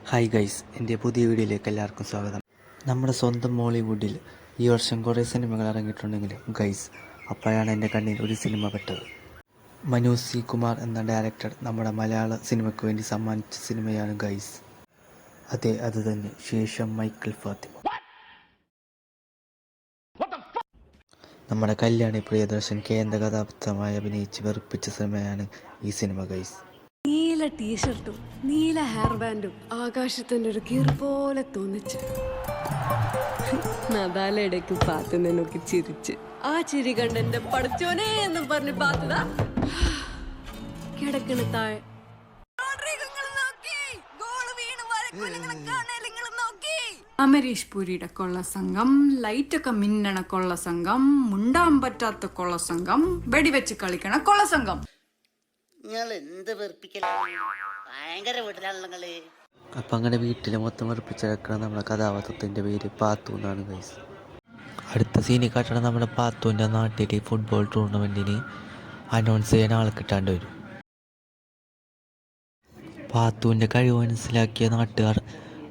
Hi guys, എൻ്റെ പുതിയ വീഡിയോയിലേക്ക് എല്ലാവർക്കും സ്വാഗതം. നമ്മുടെ സ്വന്തം മോളിവുഡിൽ ഈ വർഷം കുറേ സിനിമകൾ ഇറങ്ങിയിട്ടുണ്ടെങ്കിലും ഗൈസ്, അപ്പോഴാണ് എൻ്റെ കണ്ണിൽ ഒരു സിനിമ പെട്ടത്. മനു സി കുമാർ എന്ന ഡയറക്ടർ നമ്മുടെ മലയാള സിനിമയ്ക്ക് വേണ്ടി സമ്മാനിച്ച സിനിമയാണ് ഗൈസ്. അതെ, അത് തന്നെ, ശേഷം മൈക്കിൾ ഫാത്തിമ. നമ്മുടെ കല്യാണി പ്രിയദർശൻ കേന്ദ്ര കഥാപാത്രമായി അഭിനയിച്ച് വെറുപ്പിച്ച സിനിമയാണ് ഈ സിനിമ ഗൈസ്. നീല ടീഷർട്ടും നീല ഹെയർ ബാൻഡും ആകാശത്തിന്റെ ഒരു കീർ പോലെ തോന്നിച്ച് നദാലയിടയ്ക്ക് പാത്തുന്നെ നോക്കി ചിരിച്ച് ആ ചിരി കണ്ട് എന്റെ പഠിച്ചോനെ എന്നും പറഞ്ഞ് പാത്തതാ കിടക്കണ താഴെ അമരീഷ് പുരിയുടെ കൊള്ള സംഘം, ലൈറ്റൊക്കെ മിന്നണ കൊള്ള സംഘം, മുണ്ടാൻ പറ്റാത്ത കൊള്ള സംഘം, വെടിവെച്ച് കളിക്കണ കൊള്ള സംഘം. അപ്പം അങ്ങനെ വീട്ടിൽ മൊത്തം വെറുപ്പിച്ചെടുക്കണ നമ്മുടെ കഥാപാത്രത്തിൻ്റെ പേര് പാത്തു എന്നാണ് ഗൈസ്. അടുത്ത സീനിൽ കാട്ടണം നമ്മുടെ പാത്തുവിൻ്റെ നാട്ടിൽ ഫുട്ബോൾ ടൂർണമെൻറ്റിന് അനൗൺസ് ചെയ്യാൻ ആൾ കിട്ടാണ്ട് വരും. പാത്തുവിൻ്റെ കഴിവ് മനസ്സിലാക്കിയ നാട്ടുകാർ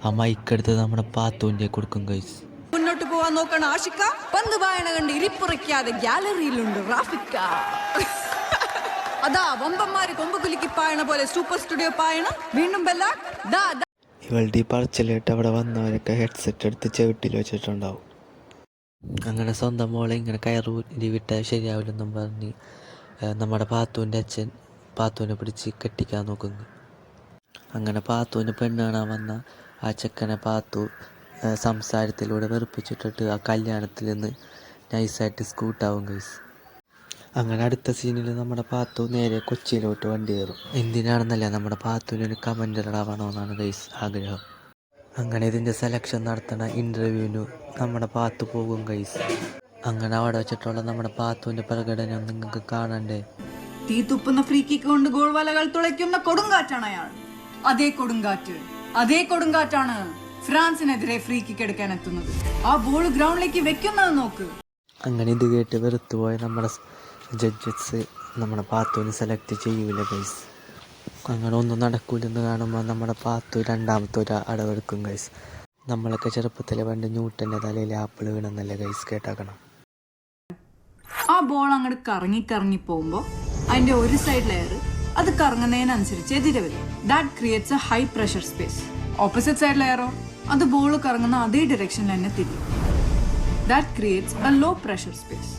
ആ മൈക്കെടുത്ത് നമ്മുടെ പാത്തുവിൻ്റെ കൊടുക്കും ഗൈസ്. മുന്നോട്ട് പോവാൻ നോക്കണ ആഷിക്ക, പന്ത് പായണ കണ്ട് ഇരിപ്പുറയ്ക്കാതെ ഗ്യാലറിയിലുണ്ട് റാഫിക്ക. അതാ വമ്പന്മാര് കൊമ്പ് കുലുക്കി പായണ പോലെ സൂപ്പർ സ്റ്റുഡിയോ പായണ വീണ്ടും ഇവളുടെ ഈ പറച്ചിലിട്ട് അവിടെ വന്നവരൊക്കെ ഹെഡ്സെറ്റ് എടുത്ത് ചെവിട്ടിൽ വെച്ചിട്ടുണ്ടാവും. അങ്ങനെ സ്വന്തം മോളെ ഇങ്ങനെ കയറി വിട്ടാൽ ശരിയാവില്ലെന്നും പറഞ്ഞ് നമ്മുടെ പാത്തുവിൻ്റെ അച്ഛൻ പാത്തുവിനെ പിടിച്ച് കെട്ടിക്കാൻ നോക്കുന്നു. അങ്ങനെ പാത്തുവിന് പെണ്ണ് കാണാൻ വന്ന ആ ചെക്കനെ പാത്തു സംസാരത്തിലൂടെ വെറുപ്പിച്ചിട്ടിട്ട് ആ കല്യാണത്തിൽ നിന്ന് നൈസായിട്ട് സ്കൂട്ടാവും ഗൈസ്. അങ്ങനെ അടുത്ത സീനിൽ നമ്മുടെ പാത്തു നേരെ കൊച്ചിയിലോട്ട് വണ്ടി കയറും. എന്തിനാണെന്നല്ല, നമ്മുടെ പാത്തുവിന് ഒരു കമൻറ്ററാവണമെന്നാണ് ഗൈസ് ആഗ്രഹം. അങ്ങനെ ഇതിൻ്റെ സെലക്ഷൻ നടത്തുന്ന ഇൻ്റർവ്യൂവിന് നമ്മുടെ പാത്തു പോകും ഗൈസ്. അങ്ങനെ അവിടെ വെച്ചിട്ടുള്ള നമ്മുടെ പാത്തുവിൻ്റെ പ്രകടനം നിങ്ങൾക്ക് കാണണ്ടേ. തീ തുപ്പുന്ന ഫ്രീ കിക്ക് കൊണ്ട് ഗോൾ വലകൾ തുളയ്ക്കുന്ന കൊടുങ്കാറ്റാണ് അയാൾ. അതേ കൊടുങ്കാറ്റാണ് ഫ്രാൻസിനെതിരെ ഫ്രീ കിക്ക് എടുക്കാൻ എത്തുന്നത്. ആ ബോൾ ഗ്രൗണ്ടിലേക്ക് വെക്കുന്നത് നോക്ക്. അങ്ങനെ ഇത് കേട്ട് വെറുത്തുപോയ നമ്മുടെ ജഡ്ജസ് നമ്മുടെ പാത്തുവിനെ സെലക്ട് ചെയ്യൂല ഗൈസ്. അങ്ങനെ ഒന്നും നടക്കൂലെന്ന് കാണുമ്പോൾ നമ്മുടെ പാത്തു രണ്ടാമത്തെ ഒരു അടവെടുക്കും ഗൈസ്. നമ്മളൊക്കെ ചെറുപ്പത്തിലെ പണ്ട് ന്യൂട്ടൻ്റെ തലയിൽ ആപ്പിൾ വീണെന്നല്ലേ ഗൈസ് കേട്ടാക്കണം. ആ ബോൾ അങ്ങോട്ട് കറങ്ങി പോകുമ്പോൾ അതിന്റെ ഒരു സൈഡ് ലെയർ അത് കറങ്ങുന്നതിനനുസരിച്ച് എതിരെ വരും. That creates a high pressure space. Opposite side ലെയറോ അത് ബോൾ കറങ്ങുന്ന അതേ ഡയറക്ഷനിൽ തന്നെ തിരിയും. That creates a low pressure space.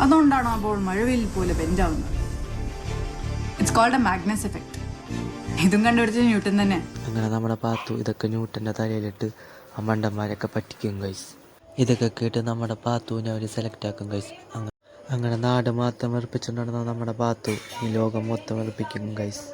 അതുകൊണ്ടാണ് ആ ബോൾ മഴവെയിൽ പോലെ ബെൻഡാവുന്നത്. It's called a Magnus effect. ഇതും കണ്ടുപിടിച്ച ന്യൂട്ടൻ തന്നെ. അങ്ങനെ നമ്മുടെ പാത്തു ഇതൊക്കെ ന്യൂട്ടൻ്റെ തലയിലിട്ട് ആ മണ്ടന്മാരൊക്കെ പറ്റിക്കും ഗൈസ്. ഇതൊക്കെ കേട്ട് നമ്മുടെ പാത്തുവിനെ അവർ സെലക്ട് ആക്കും ഗൈസ്. അങ്ങനെ നാട് മാത്രം വെറുപ്പിച്ചുകൊണ്ടിരുന്ന നമ്മുടെ പാത്തു ഈ ലോകം മൊത്തം വെറുപ്പിക്കും ഗൈസ്.